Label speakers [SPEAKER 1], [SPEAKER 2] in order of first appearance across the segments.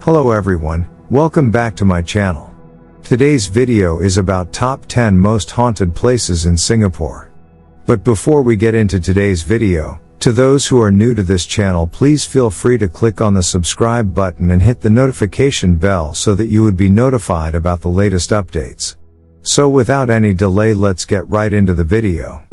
[SPEAKER 1] Hello everyone, welcome back to my channel. Today's video is about top 10 most haunted places in Singapore. But before we get into today's video, to those who are new to this channel, please feel free to click on the subscribe button and hit the notification bell so that you would be notified about the latest updates. So without any delay, let's get right into the video.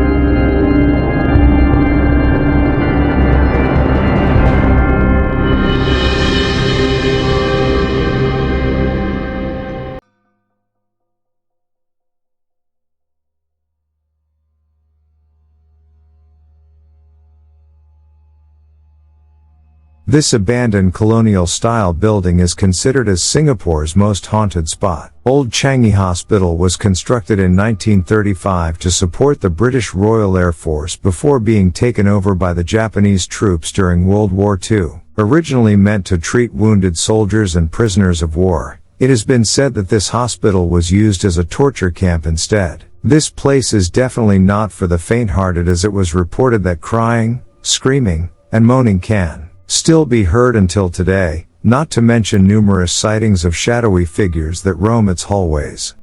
[SPEAKER 1] This abandoned colonial-style building is considered as Singapore's most haunted spot. Old Changi Hospital was constructed in 1935 to support the British Royal Air Force before being taken over by the Japanese troops during World War II. Originally meant to treat wounded soldiers and prisoners of war, it has been said that this hospital was used as a torture camp instead. This place is definitely not for the faint-hearted, as it was reported that crying, screaming, and moaning can still be heard until today, not to mention numerous sightings of shadowy figures that roam its hallways.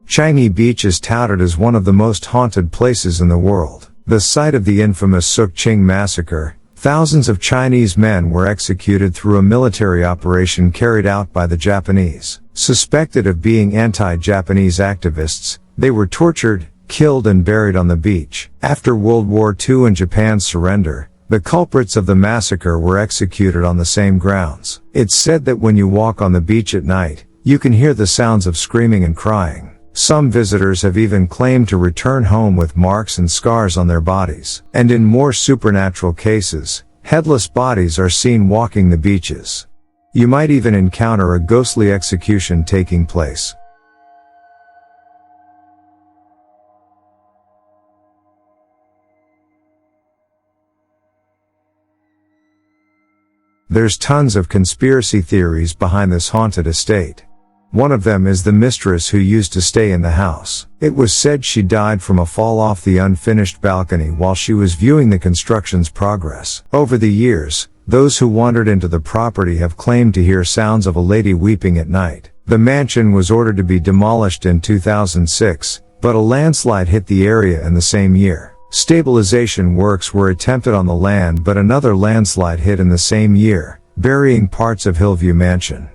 [SPEAKER 1] Changi Beach is touted as one of the most haunted places in the world. The site of the infamous Suk Ching massacre, thousands of Chinese men were executed through a military operation carried out by the Japanese. Suspected of being anti-Japanese activists, they were tortured, killed and buried on the beach. After World War II and Japan's surrender, the culprits of the massacre were executed on the same grounds. It's said that when you walk on the beach at night, you can hear the sounds of screaming and crying. Some visitors have even claimed to return home with marks and scars on their bodies. And in more supernatural cases, headless bodies are seen walking the beaches. You might even encounter a ghostly execution taking place. There's tons of conspiracy theories behind this haunted estate. One of them is the mistress who used to stay in the house. It was said she died from a fall off the unfinished balcony while she was viewing the construction's progress. Over the years, those who wandered into the property have claimed to hear sounds of a lady weeping at night. The mansion was ordered to be demolished in 2006, but a landslide hit the area in the same year. Stabilization works were attempted on the land, but another landslide hit in the same year, burying parts of Hillview Mansion.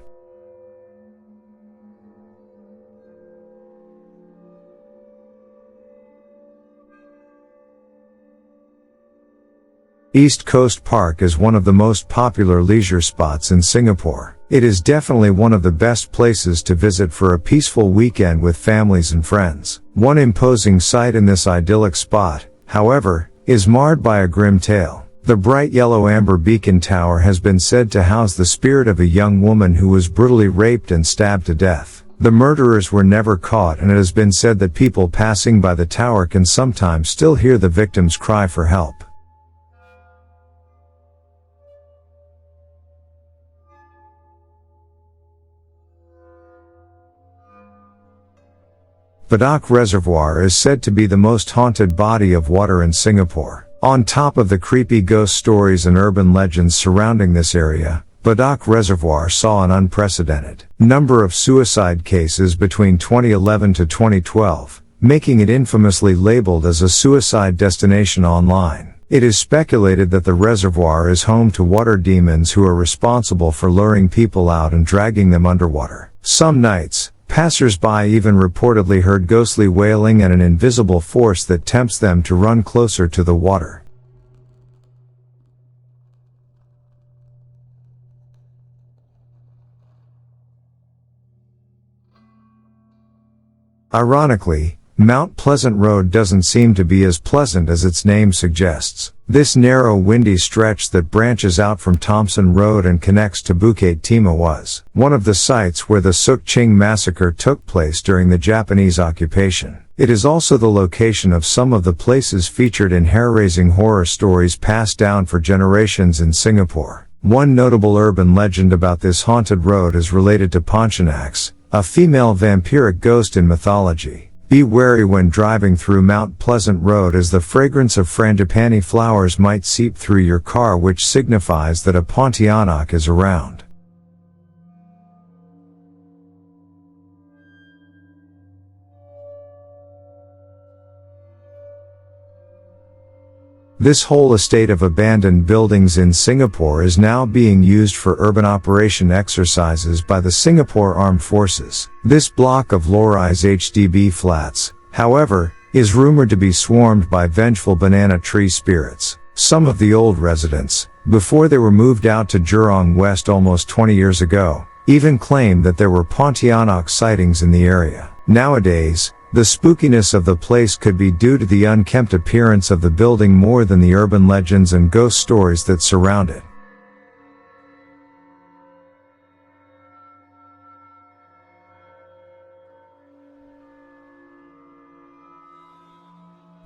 [SPEAKER 1] East Coast Park is one of the most popular leisure spots in Singapore. It is definitely one of the best places to visit for a peaceful weekend with families and friends. One imposing sight in this idyllic spot, however, is marred by a grim tale. The bright yellow amber beacon tower has been said to house the spirit of a young woman who was brutally raped and stabbed to death. The murderers were never caught, and it has been said that people passing by the tower can sometimes still hear the victims cry for help. Bedok Reservoir is said to be the most haunted body of water in Singapore. On top of the creepy ghost stories and urban legends surrounding this area, Bedok Reservoir saw an unprecedented number of suicide cases between 2011 to 2012, making it infamously labeled as a suicide destination online. It is speculated that the reservoir is home to water demons who are responsible for luring people out and dragging them underwater. Some nights, passers-by even reportedly heard ghostly wailing and an invisible force that tempts them to run closer to the water. Ironically, Mount Pleasant Road doesn't seem to be as pleasant as its name suggests. This narrow, windy stretch that branches out from Thompson Road and connects to Bukit Timah was one of the sites where the Suk Ching massacre took place during the Japanese occupation. It is also the location of some of the places featured in hair-raising horror stories passed down for generations in Singapore. One notable urban legend about this haunted road is related to Pontianax, a female vampiric ghost in mythology. Be wary when driving through Mount Pleasant Road, as the fragrance of frangipani flowers might seep through your car, which signifies that a Pontianak is around. This whole estate of abandoned buildings in Singapore is now being used for urban operation exercises by the Singapore Armed Forces. This block of Lorise HDB flats, however, is rumored to be swarmed by vengeful banana tree spirits. Some of the old residents, before they were moved out to Jurong West almost 20 years ago, even claimed that there were Pontianak sightings in the area. Nowadays, the spookiness of the place could be due to the unkempt appearance of the building more than the urban legends and ghost stories that surround it.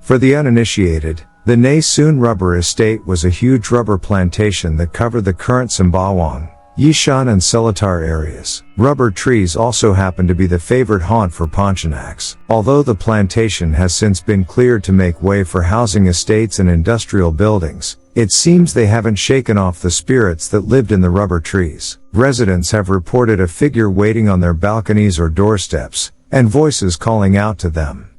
[SPEAKER 1] For the uninitiated, the Nay Soon Rubber Estate was a huge rubber plantation that covered the current Sembawang, Yishan and Seletar areas. Rubber trees also happen to be the favorite haunt for Pontianaks. Although the plantation has since been cleared to make way for housing estates and industrial buildings, it seems they haven't shaken off the spirits that lived in the rubber trees. Residents have reported a figure waiting on their balconies or doorsteps, and voices calling out to them.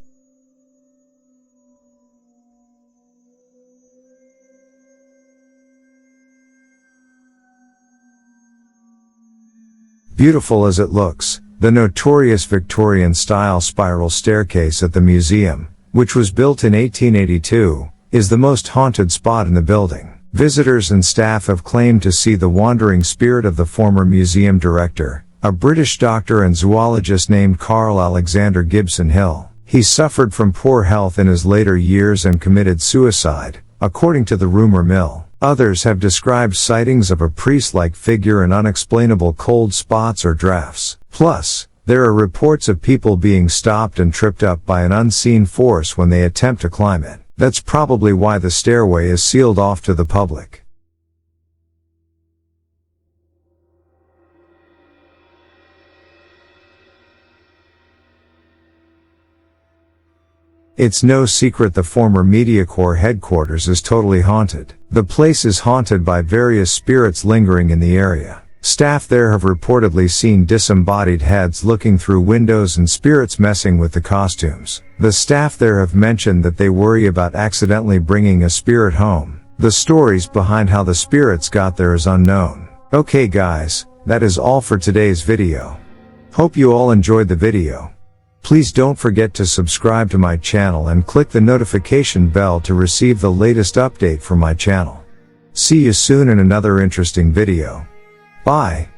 [SPEAKER 1] Beautiful as it looks, the notorious Victorian-style spiral staircase at the museum, which was built in 1882, is the most haunted spot in the building. Visitors and staff have claimed to see the wandering spirit of the former museum director, a British doctor and zoologist named Carl Alexander Gibson Hill. He suffered from poor health in his later years and committed suicide, according to the rumor mill. Others have described sightings of a priest-like figure and unexplainable cold spots or drafts. Plus, there are reports of people being stopped and tripped up by an unseen force when they attempt to climb it. That's probably why the stairway is sealed off to the public. It's no secret the former Mediacorp headquarters is totally haunted. The place is haunted by various spirits lingering in the area. Staff there have reportedly seen disembodied heads looking through windows and spirits messing with the costumes. The staff there have mentioned that they worry about accidentally bringing a spirit home. The stories behind how the spirits got there is unknown. Okay guys, that is all for today's video. Hope you all enjoyed the video. Please don't forget to subscribe to my channel and click the notification bell to receive the latest update from my channel. See you soon in another interesting video. Bye.